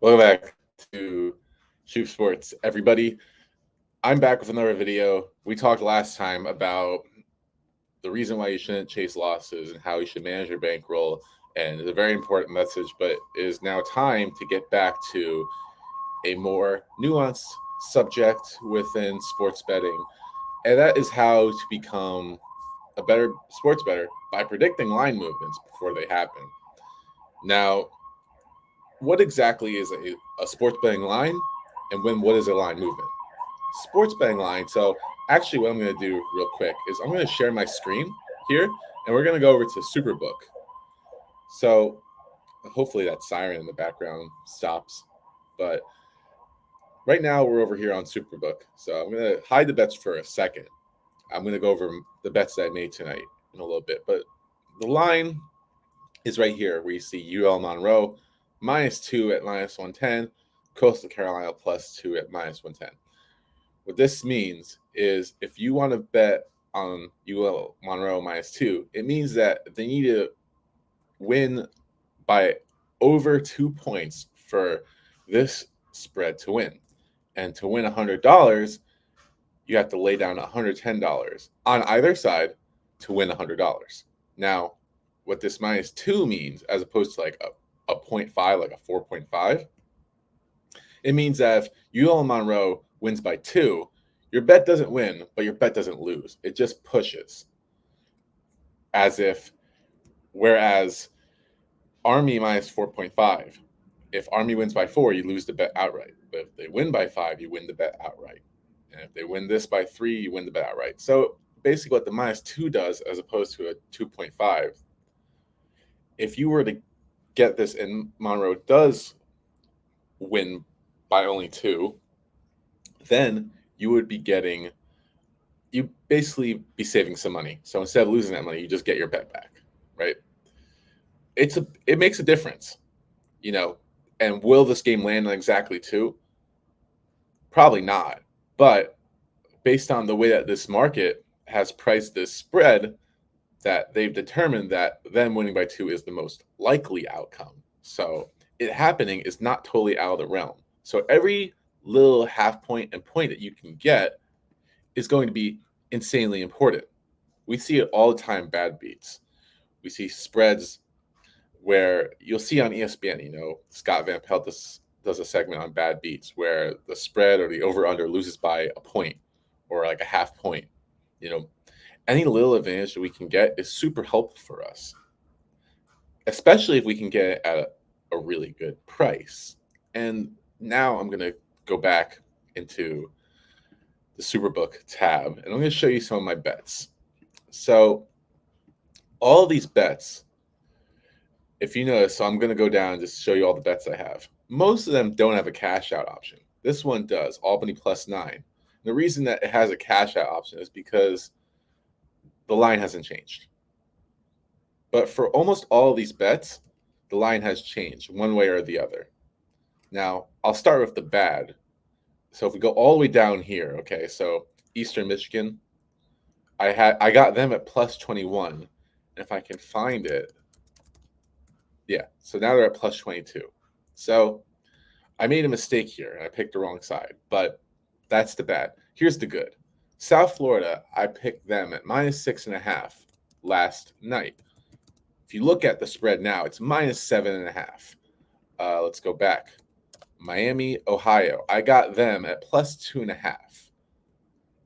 Welcome back to Shoot Sports, everybody. I'm back with another video. We talked last time about the reason why you shouldn't chase losses and how you should manage your bankroll. And it's a very important message, but it is now time to get back to a more nuanced subject within sports betting. And that is how to become a better sports bettor by predicting line movements before they happen. Now, what exactly is a sports betting line, and what is a line movement? Sports betting line. So actually, what I'm going to do real quick is I'm going to share my screen here, and we're going to go over to Superbook. So hopefully that siren in the background stops. But right now we're over here on Superbook. So I'm going to hide the bets for a second. I'm going to go over the bets that I made tonight in a little bit. But the line is right here where you see UL Monroe -2 at -110, Coastal Carolina +2 at -110. What this means is if you want to bet on UL Monroe -2, it means that they need to win by over 2 points for this spread to win. And to win $100, you have to lay down $110 on either side to win $100. Now, what this -2 means, as opposed to like a 0.5, like a 4.5, it means that if UL Monroe wins by 2, your bet doesn't win, but your bet doesn't lose. It just pushes. Whereas Army -4.5, if Army wins by 4, you lose the bet outright. But if they win by 5, you win the bet outright. And if they win this by 3, you win the bet outright. So basically what the -2 does, as opposed to a 2.5, if you were to get this and Monroe does win by only 2, then you basically be saving some money. So instead of losing that money, you just get your bet back, right? It makes a difference, and will this game land on exactly 2? Probably not. But based on the way that this market has priced this spread, that they've determined that them winning by 2 is the most likely outcome. So it happening is not totally out of the realm. So every little half point and point that you can get is going to be insanely important. We see it all the time, bad beats. We see spreads where you'll see on ESPN, Scott Van Pelt does a segment on bad beats where the spread or the over-under loses by a point or like a half point. Any little advantage that we can get is super helpful for us, especially if we can get it at a really good price. And now I'm going to go back into the Superbook tab, and I'm going to show you some of my bets. So all of these bets, if you notice, so I'm going to go down and just show you all the bets I have. Most of them don't have a cash out option. This one does, Albany +9. The reason that it has a cash out option is because the line hasn't changed. But for almost all of these bets, the line has changed one way or the other. Now, I'll start with the bad. So if we go all the way down here, okay, so Eastern Michigan, I got them at +21. And if I can find it, yeah, so now they're at +22. So I made a mistake here and I picked the wrong side, but that's the bad. Here's the good. South Florida, I picked them at -6.5 last night. If you look at the spread now, it's -7.5. Let's go back. Miami, Ohio, I got them at +2.5.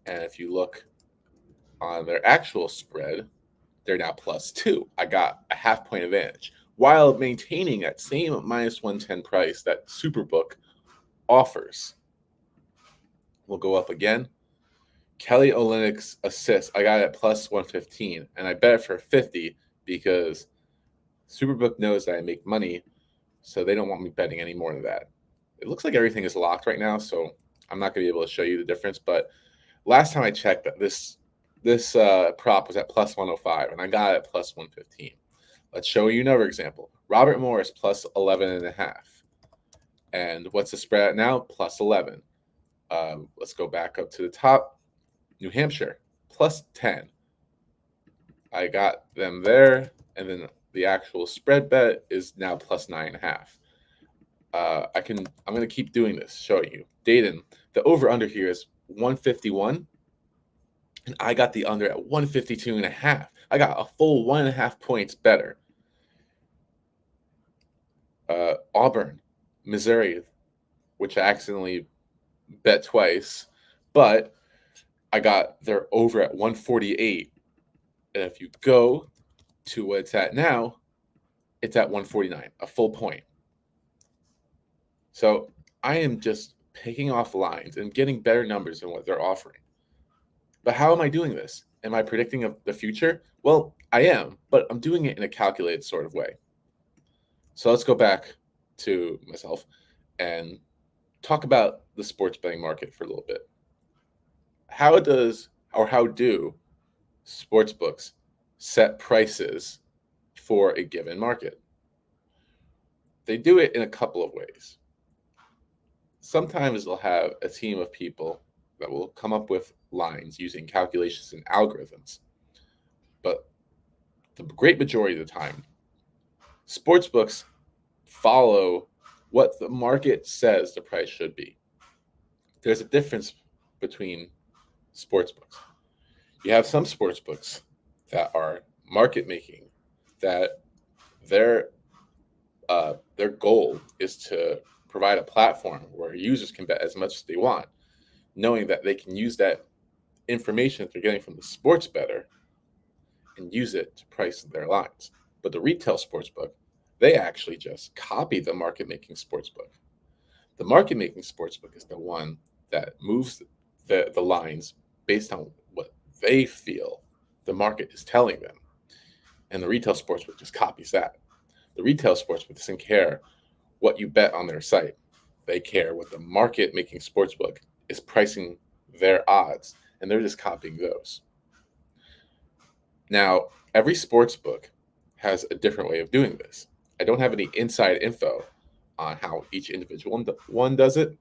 And if you look on their actual spread, they're now +2. I got a half point advantage while maintaining that same -110 price that Superbook offers. We'll go up again. Kelly Olynyk's assist, I got it at +115, and I bet it for 50 because Superbook knows that I make money, so they don't want me betting any more than that. It looks like everything is locked right now, so I'm not going to be able to show you the difference. But last time I checked, this prop was at +105, and I got it at +115. Let's show you another example. Robert Morris +11.5. And what's the spread at now? +11. Let's go back up to the top. New Hampshire +10. I got them there, and then the actual spread bet is now +9.5. I'm going to keep doing this, showing you. Dayton, the over under here is 151, and I got the under at 152 and a half. I got a full 1.5 points better. Auburn, Missouri, which I accidentally bet twice, but I got their over at 148. And if you go to what it's at now, it's at 149, a full point. So I am just picking off lines and getting better numbers than what they're offering. But how am I doing this? Am I predicting the future? Well, I am, but I'm doing it in a calculated sort of way. So let's go back to myself and talk about the sports betting market for a little bit. How do sports books set prices for a given market? They do it in a couple of ways. Sometimes they'll have a team of people that will come up with lines using calculations and algorithms. But the great majority of the time, sports books follow what the market says the price should be. There's a difference between sports books. You have some sports books that are market making, that their goal is to provide a platform where users can bet as much as they want, knowing that they can use that information that they're getting from the sports bettor and use it to price their lines. But the retail sports book, they actually just copy the market making sports book. The market making sports book is the one that moves the lines based on what they feel the market is telling them. And the retail sportsbook just copies that. The retail sportsbook doesn't care what you bet on their site. They care what the market making sportsbook is pricing their odds, and they're just copying those. Now, every sportsbook has a different way of doing this. I don't have any inside info on how each individual one does it,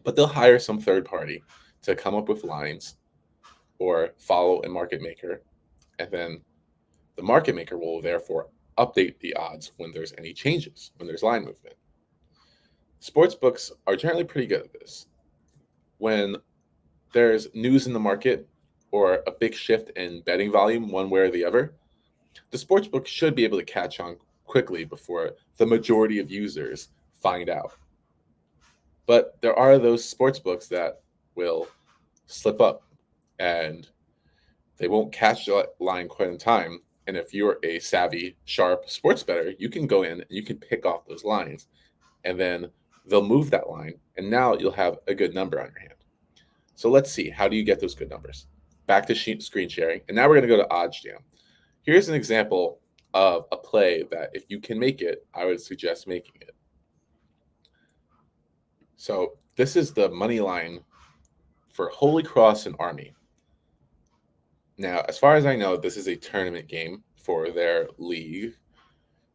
but they'll hire some third party to come up with lines or follow a market maker, and then the market maker will therefore update the odds when there's any changes, when there's line movement. Sportsbooks are generally pretty good at this. When there's news in the market or a big shift in betting volume one way or the other, the sportsbook should be able to catch on quickly before the majority of users find out. But there are those sportsbooks that will slip up and they won't catch the line quite in time. And if you're a savvy, sharp sports bettor, you can go in and you can pick off those lines, and then they'll move that line, and now you'll have a good number on your hand. So let's see, how do you get those good numbers? Back to screen sharing, and now we're going to go to OddsJam. Here's an example of a play that if you can make it, I would suggest making it. So this is the money line for Holy Cross and Army. Now, as far as I know, this is a tournament game for their league.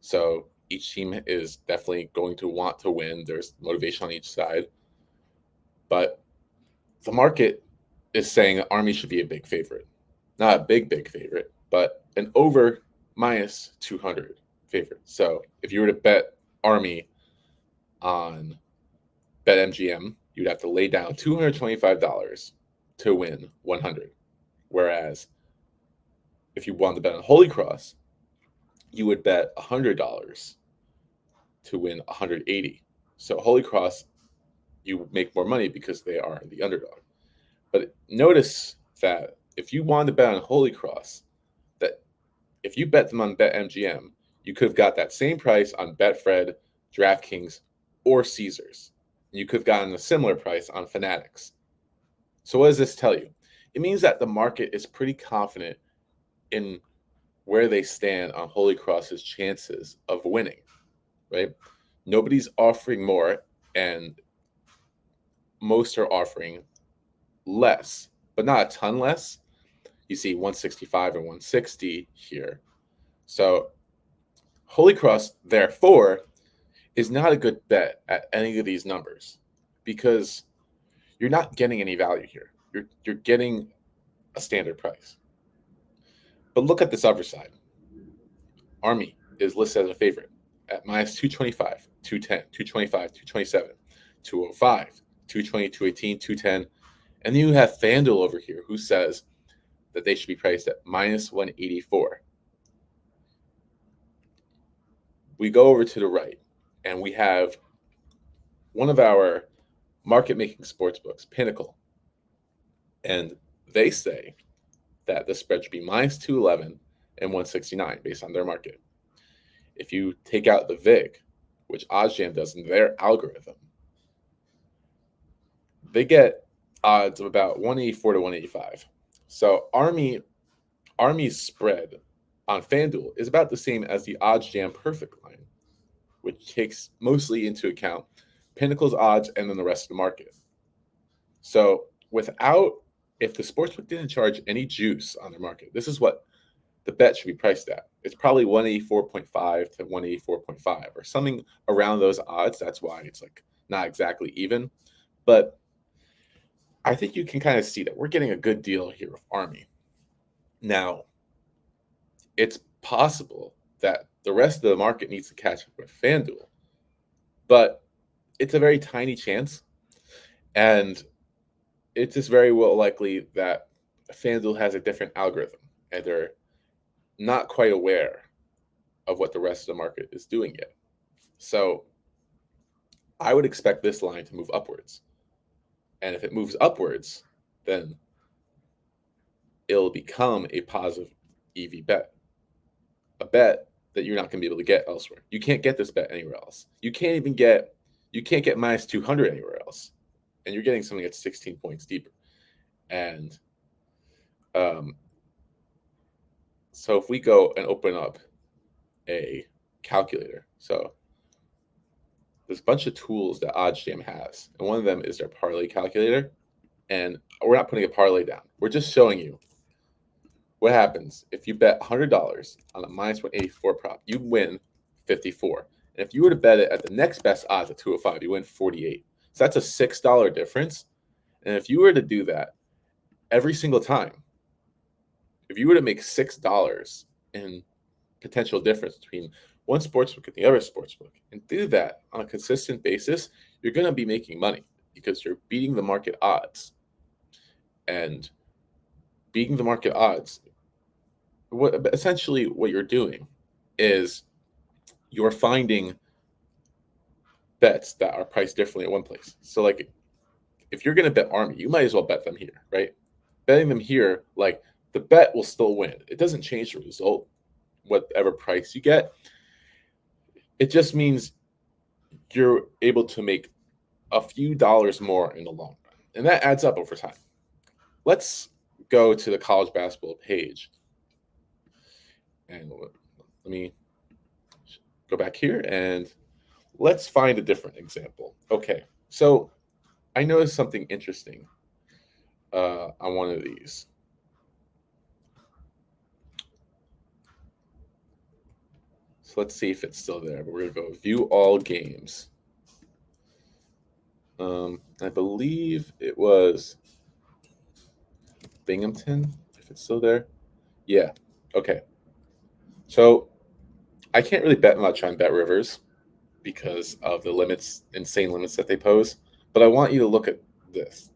So each team is definitely going to want to win. There's motivation on each side. But the market is saying that Army should be a big favorite. Not a big favorite, but an over minus 200 favorite. So if you were to bet Army on BetMGM, you'd have to lay down $225 to win 100. Whereas if you wanted to bet on Holy Cross, you would bet $100 to win 180. So Holy Cross, you make more money because they are the underdog. But notice that if you wanted to bet on Holy Cross, that if you bet them on BetMGM, you could have got that same price on Betfred, DraftKings, or Caesars. You could have gotten a similar price on Fanatics. So what does this tell you? It means that the market is pretty confident in where they stand on Holy Cross's chances of winning, right? Nobody's offering more, and most are offering less, but not a ton less. You see 165 and 160 here. So Holy Cross, therefore, is not a good bet at any of these numbers because you're not getting any value here. You're getting a standard price. But look at this other side. Army is listed as a favorite at minus 225. 210, 225, 227, 205, 220, 218, 210. And then you have FanDuel over here who says that they should be priced at minus 184. We go over to the right and we have one of our market making sports books, Pinnacle. And they say that the spread should be minus 211 and 169 based on their market. If you take out the VIG, which OddsJam does in their algorithm, they get odds of about 184 to 185. So Army's spread on FanDuel is about the same as the OddsJam perfect line, which takes mostly into account Pinnacle's odds and then the rest of the market. So if the sportsbook didn't charge any juice on their market, this is what the bet should be priced at. It's probably 184.5 to 184.5 or something around those odds. That's why it's like not exactly even. But I think you can kind of see that we're getting a good deal here with Army. Now, it's possible that the rest of the market needs to catch up with FanDuel, but it's a very tiny chance. And it's just very well likely that FanDuel has a different algorithm and they're not quite aware of what the rest of the market is doing yet. So I would expect this line to move upwards. And if it moves upwards, then it'll become a positive EV bet, a bet that you're not going to be able to get elsewhere. You can't get this bet anywhere else. You can't get minus 200 anywhere else. And you're getting something that's 16 points deeper. And so if we go and open up a calculator, so there's a bunch of tools that OddsJam has, and one of them is their parlay calculator. And we're not putting a parlay down. We're just showing you what happens if you bet $100 on a minus 184 prop. You win 54. And if you were to bet it at the next best odds at 205, you win 48. So that's a $6 difference. And if you were to do that every single time, if you were to make $6 in potential difference between one sportsbook and the other sportsbook, and do that on a consistent basis, you're going to be making money because you're beating the market odds. And beating the market odds, essentially what you're doing is you're finding bets that are priced differently at one place. So like if you're going to bet Army, you might as well bet them here, right? Betting them here, like the bet will still win. It doesn't change the result, whatever price you get. It just means you're able to make a few dollars more in the long run. And that adds up over time. Let's go to the college basketball page. And let me go back here and let's find a different example. Okay, so I noticed something interesting on one of these. So let's see if it's still there. But we're going to go view all games. I believe it was Binghamton, if it's still there. Yeah, okay. So I can't really bet much on Bet Rivers because of the insane limits that they pose. But I want you to look at this.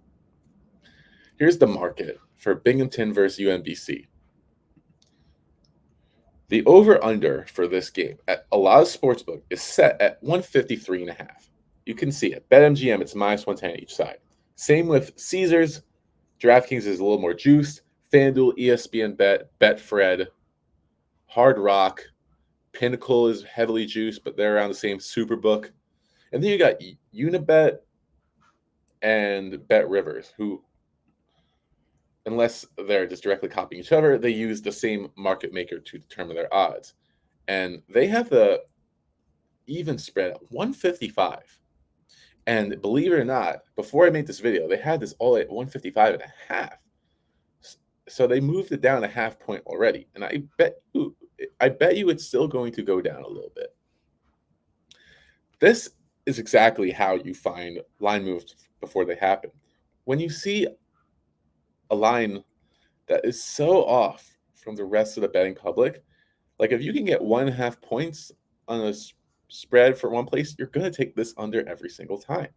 Here's the market for Binghamton versus UMBC. The over-under for this game at a lot of sportsbook is set at 153.5. You can see it. BetMGM, it's minus 110 each side. Same with Caesars. DraftKings is a little more juiced. FanDuel, ESPN Bet, Betfred, Hard Rock, Pinnacle is heavily juiced, but they're around the same. Superbook. And then you got Unibet and Bet Rivers, who, unless they're just directly copying each other, they use the same market maker to determine their odds. And they have the even spread at 155. And believe it or not, before I made this video, they had this all at 155.5. So they moved it down a half point already. And I bet you it's still going to go down a little bit. This is exactly how you find line moves before they happen. When you see a line that is so off from the rest of the betting public, like if you can get 1.5 points on spread for one place, you're going to take this under every single time.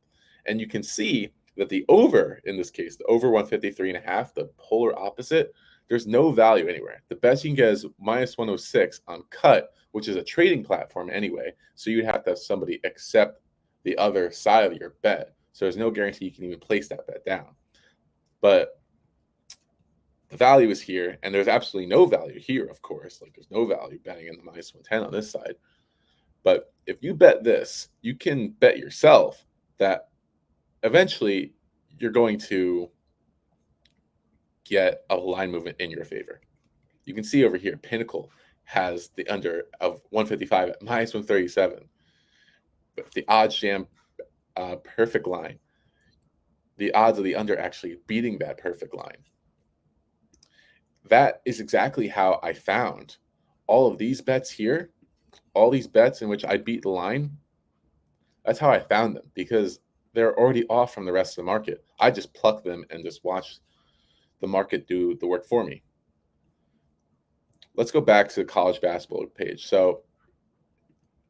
And you can see that the over, in this case, the over 153.5, the polar opposite, there's no value anywhere. The best you can get is minus 106 on cut, which is a trading platform anyway. So you'd have to have somebody accept the other side of your bet. So there's no guarantee you can even place that bet down. But the value is here, and there's absolutely no value here, of course. Like, there's no value betting in the minus 110 on this side. But if you bet this, you can bet yourself that eventually you're going to get a line movement in your favor. You can see over here, Pinnacle has the under of 155 at minus 137. But if the odds jam perfect line, the odds of the under actually beating that perfect line. That is exactly how I found all of these bets here, all these bets in which I beat the line. That's how I found them, because they're already off from the rest of the market. I just plucked them and just watched the market do the work for me. Let's go back to the college basketball page. So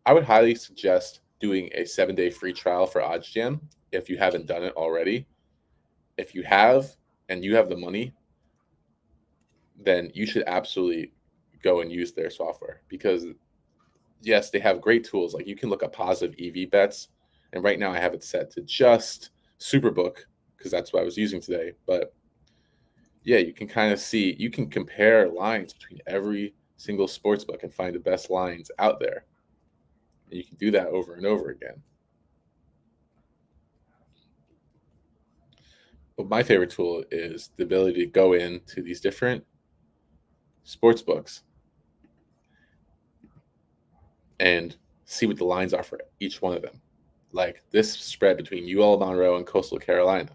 I would highly suggest doing a 7-day free trial for OddsJam if you haven't done it already. If you have and you have the money, then you should absolutely go and use their software, because yes, they have great tools. Like, you can look up positive EV bets. And right now I have it set to just Superbook, because that's what I was using today. But yeah, you can kind of see, you can compare lines between every single sportsbook and find the best lines out there. And you can do that over and over again. But my favorite tool is the ability to go into these different sports books and see what the lines are for each one of them. Like this spread between UL Monroe and Coastal Carolina.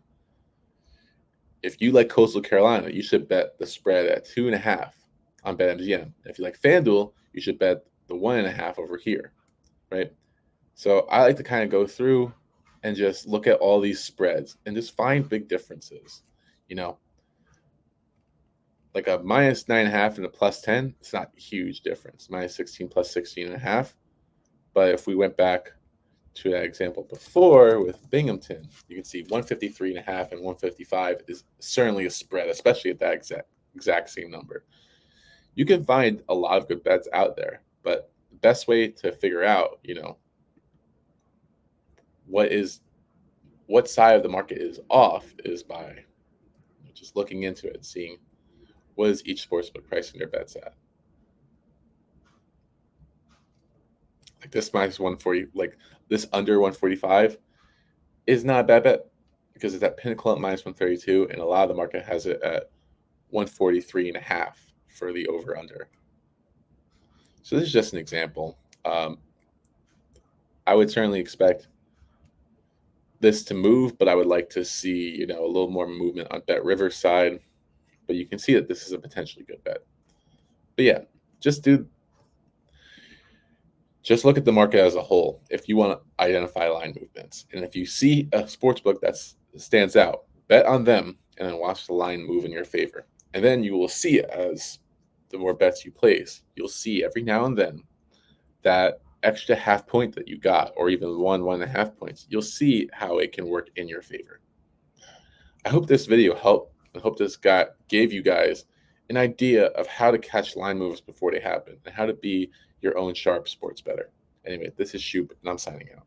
If you like Coastal Carolina, you should bet the spread at 2.5 on BetMGM. If you like FanDuel, you should bet the 1.5 over here, right? So I like to kind of go through and just look at all these spreads and just find big differences. You know, like a minus 9.5 and a plus 10, it's not a huge difference. Minus 16 plus 16.5. But if we went back to that example before with Binghamton, you can see 153.5 and 155 is certainly a spread, especially at that exact same number. You can find a lot of good bets out there, but the best way to figure out, you know, what side of the market is off is by just looking into it, seeing what is each sportsbook pricing their bets at. Like this minus 140, like this under 145 is not a bad bet, because it's at Pinnacle at minus 132, and a lot of the market has it at 143.5 for the over under. So this is just an example. I would certainly expect this to move, but I would like to see, you know, a little more movement on Bet River's side. But you can see that this is a potentially good bet. But yeah, just look at the market as a whole if you want to identify line movements. And if you see a sportsbook that stands out, bet on them and then watch the line move in your favor. And then you will see, as the more bets you place, you'll see every now and then that extra half point that you got, or even 1.5 points, you'll see how it can work in your favor. I hope this video helped. I hope this gave you guys an idea of how to catch line moves before they happen and how to be your own sharp sports bettor. Anyway, this is Shoop, and I'm signing out.